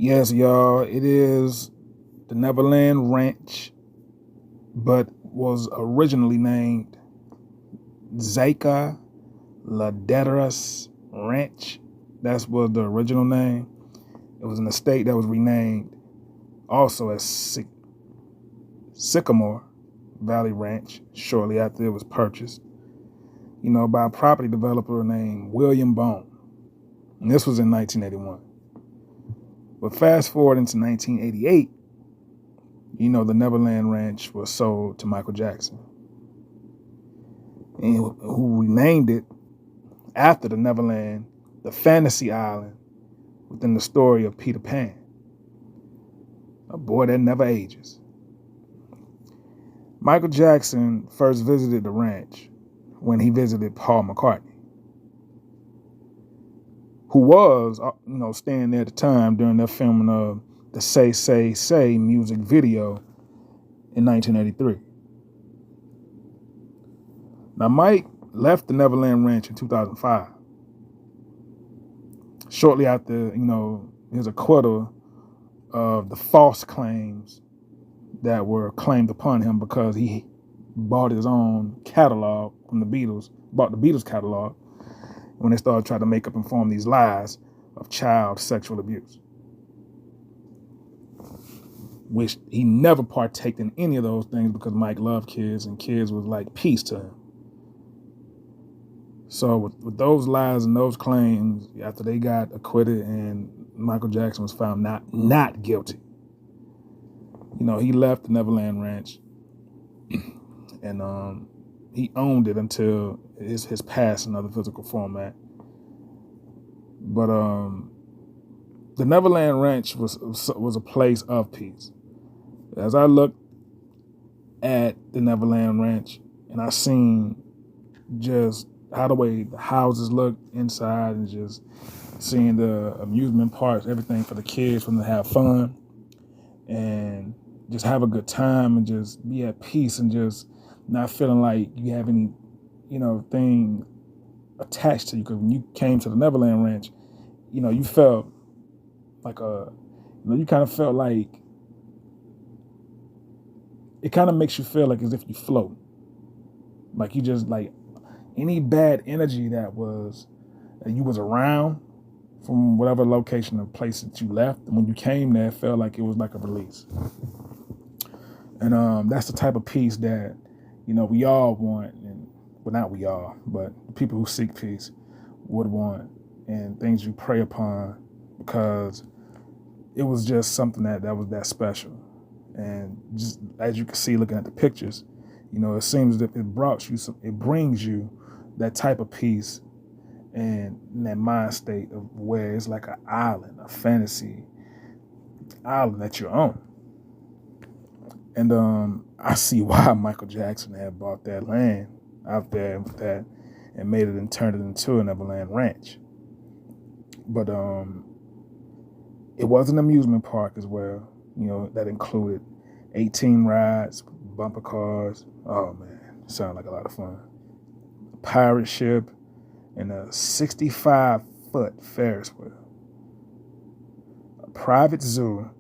Yes, y'all, it is the Neverland Ranch, but was originally named Zaka Ladderas Ranch. That's was the original name. It was an estate that was renamed also as Sycamore Valley Ranch shortly after it was purchased, by a property developer named William Bone. And this was in 1981. But fast forward into 1988, the Neverland Ranch was sold to Michael Jackson, and who renamed it after the Neverland, the fantasy island within the story of Peter Pan, a boy that never ages. Michael Jackson first visited the ranch when he visited Paul McCartney, who was, staying there at the time during their filming of the Say, Say, Say music video in 1983. Now, Mike left the Neverland Ranch in 2005, shortly after, his acquittal of the false claims that were claimed upon him because he bought his own catalog from the Beatles, bought the Beatles catalog when they started trying to make up and form these lies of child sexual abuse, which he never partaked in any of those things because Mike loved kids and kids was like peace to him. So with those lies and those claims, after they got acquitted and Michael Jackson was found not guilty, he left the Neverland Ranch and he owned it until his passing of the physical format. But the Neverland Ranch was a place of peace. As I looked at the Neverland Ranch and I seen just how the way the houses look inside and just seeing the amusement parks, everything for the kids, for them to have fun and just have a good time and just be at peace and just not feeling like you have any, thing attached to you. Because when you came to the Neverland Ranch, you felt like you kind of felt like, it kind of makes you feel like as if you float. Like you just like any bad energy that you was around from whatever location or place that you left, and when you came there, it felt like it was like a release. And that's the type of peace that, we all want, and well, not we all, but the people who seek peace would want, and things you pray upon, because it was just something that was that special. And just as you can see looking at the pictures, it seems that it brings you that type of peace and that mind state of where it's like an island, a fantasy island that you're on. And I see why Michael Jackson had bought that land out there with that and made it and turned it into a Neverland Ranch. But it was an amusement park as well, that included 18 rides, bumper cars. Oh man, sounded like a lot of fun. A pirate ship and a 65-foot Ferris wheel. A private zoo,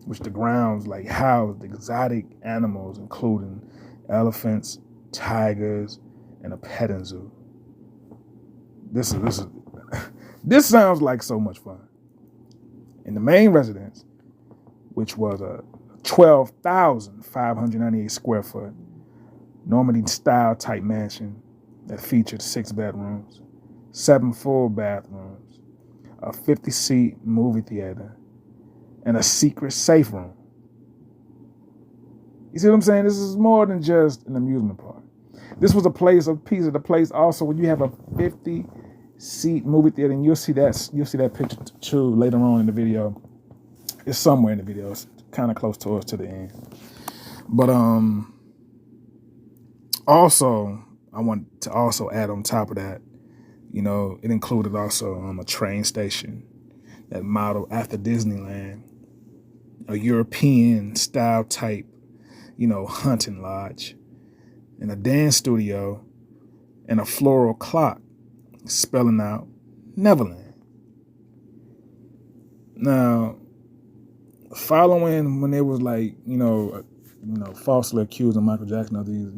which the grounds like housed exotic animals, including elephants, tigers, and a petting zoo. This sounds like so much fun. And the main residence, which was a 12,598 square foot Normandy style type mansion that featured 6 bedrooms, 7 full bathrooms, a 50-seat movie theater, and a secret safe room. You see what I'm saying? This is more than just an amusement park. This was a place of peace. Of the place also when you have a 50-seat movie theater, and you'll see that picture too later on in the video. It's somewhere in the video. It's kind of close to the end. But also I want to also add on top of that, it included also a train station that modeled after Disneyland, a European style type, hunting lodge, and a dance studio, and a floral clock spelling out Neverland. Now, following when they was like, falsely accusing Michael Jackson of these,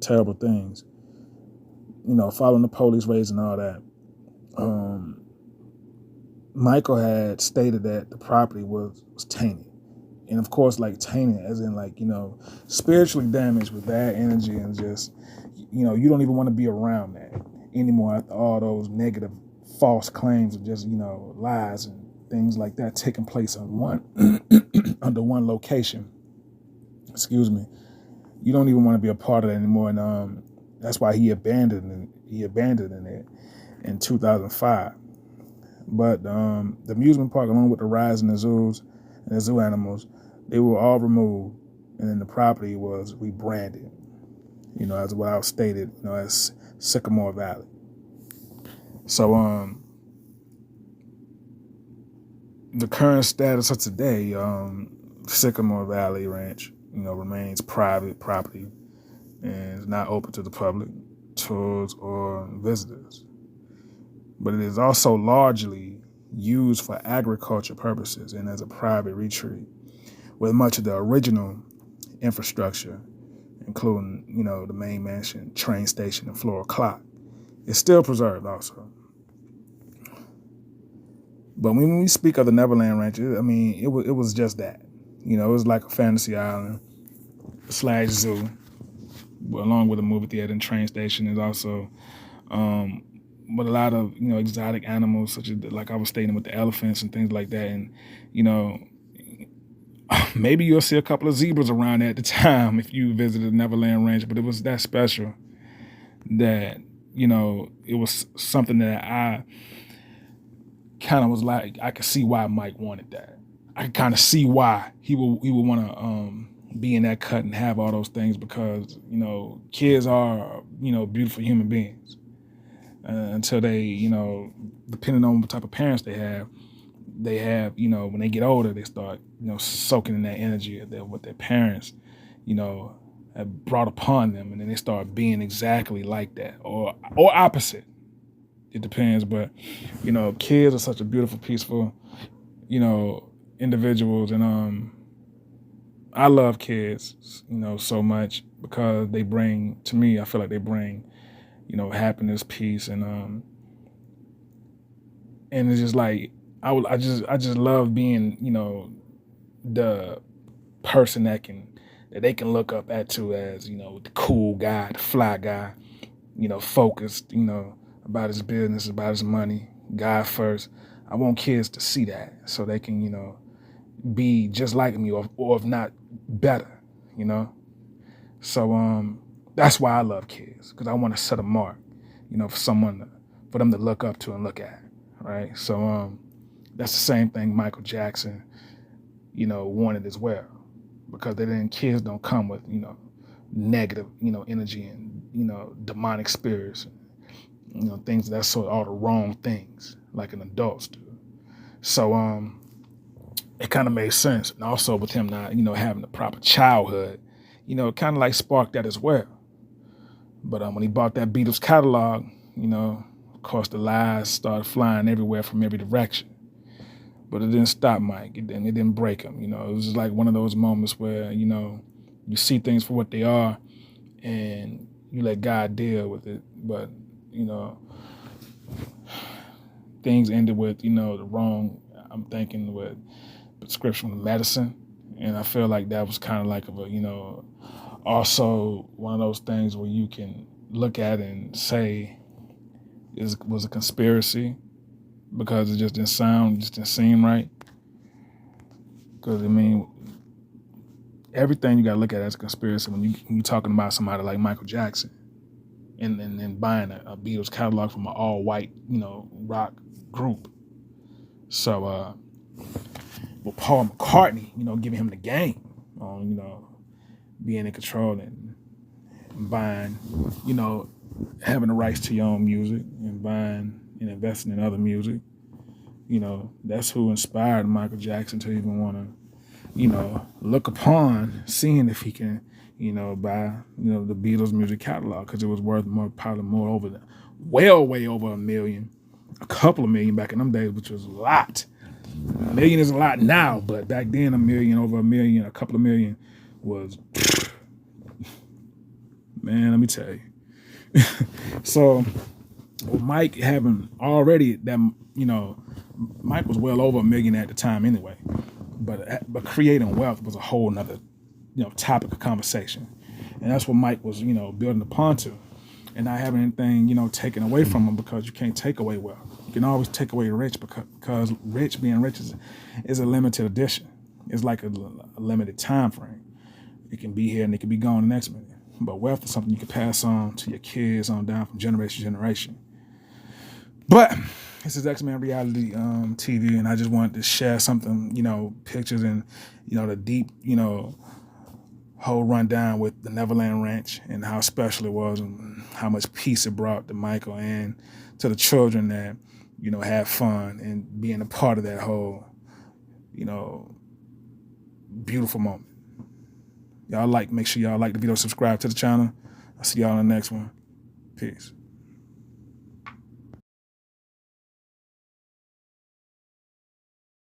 terrible things, following the police raids and all that, Michael had stated that the property was tainted. And of course, like tainted as in like, spiritually damaged with bad energy and just, you don't even want to be around that anymore after all those negative false claims of just, lies and things like that taking place on one under one location. Excuse me. You don't even want to be a part of that anymore. And that's why he abandoned it in 2005. But the amusement park, along with the rides and the zoos and the zoo animals, they were all removed, and then the property was rebranded, as what I stated, as Sycamore Valley. So the current status of today, Sycamore Valley Ranch, remains private property and is not open to the public, tours, or visitors. But it is also largely used for agriculture purposes and as a private retreat, with much of the original infrastructure, including, the main mansion, train station, and floor clock, is still preserved also. But when we speak of the Neverland Ranch, it was just that. It was like a fantasy island / zoo, along with a movie theater and train station. Is also with a lot of exotic animals, such as like I was stating with the elephants and things like that. And maybe you'll see a couple of zebras around at the time if you visited Neverland Ranch. But it was that special that it was something that I kind of was like, I could see why Mike wanted that. I could kind of see why he would want to be in that cut and have all those things, because kids are beautiful human beings until they depending on what type of parents they have when they get older, they start soaking in that energy of what their parents have brought upon them, and then they start being exactly like that or opposite. It depends, but kids are such a beautiful, peaceful, individuals, and I love kids, so much, because they bring, to me, I feel like they bring, happiness, peace, and it's just like I just love being, the person that they can look up at to as, the cool guy, the fly guy, focused, about his business, about his money, God first. I want kids to see that so they can, be just like me or if not better, So that's why I love kids, because I want to set a mark, for them to look up to and look at, right? So that's the same thing Michael Jackson, wanted as well, because kids don't come with, negative, energy and, demonic spirits, things that sort of all the wrong things like an adults do. So it kind of made sense. And also with him not, having a proper childhood, it kind of like sparked that as well. But when he bought that Beatles catalog, of course the lies started flying everywhere from every direction. But it didn't stop Mike. It didn't break him. It was just like one of those moments where, you see things for what they are and you let God deal with it. But, things ended with, the wrong, I'm thinking, with prescription medicine. And I feel like that was kind of like also one of those things where you can look at and say was a conspiracy, because it just didn't seem right. Because everything you got to look at as a conspiracy when you're talking about somebody like Michael Jackson and buying a Beatles catalog from an all-white, rock group. So, with Paul McCartney, giving him the game on, being in control and buying, having the rights to your own music and buying and investing in other music. That's who inspired Michael Jackson to even want to, look upon seeing if he can, buy, the Beatles music catalog, because it was worth way over $1 million, a couple of million back in them days, which was a lot. A million is a lot now, but back then a million, over a million, a couple of million was, man, let me tell you. So with Mike having already that, Mike was well over a million at the time anyway, but creating wealth was a whole nother, topic of conversation. And that's what Mike was, building upon to, and not having anything, taken away from him, because you can't take away wealth. You can always take away rich, because being rich is a limited edition. It's like a limited time frame. It can be here and it can be gone the next minute. But wealth is something you can pass on to your kids on down from generation to generation. But this is X-Men Reality TV, and I just wanted to share something, pictures and, the deep, whole rundown with the Neverland Ranch and how special it was and how much peace it brought to Michael and to the children that, had fun and being a part of that whole, beautiful moment. Make sure y'all like the video, subscribe to the channel. I'll see y'all in the next one. Peace.